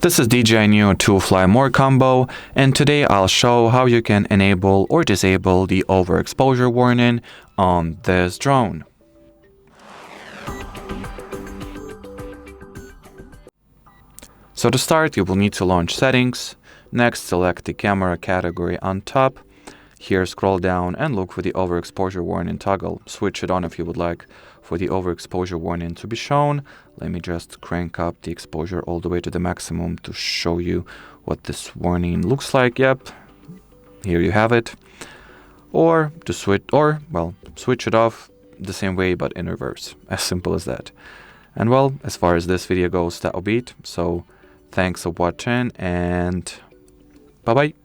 This is DJI Neo 2 Fly More combo, and today I'll show how you can enable or disable the overexposure warning on this drone. So to start, you will need to launch settings. Next, select the camera category on top. Here, scroll down and look for the overexposure warning toggle. Switch it on if you would like for the overexposure warning to be shown. Let me just crank up the exposure all the way to the maximum to show you what this warning looks like. Yep, here you have it. Or to switch it off the same way but in reverse. As simple as that. And well, as far as this video goes, that'll be it. So thanks for watching and bye bye.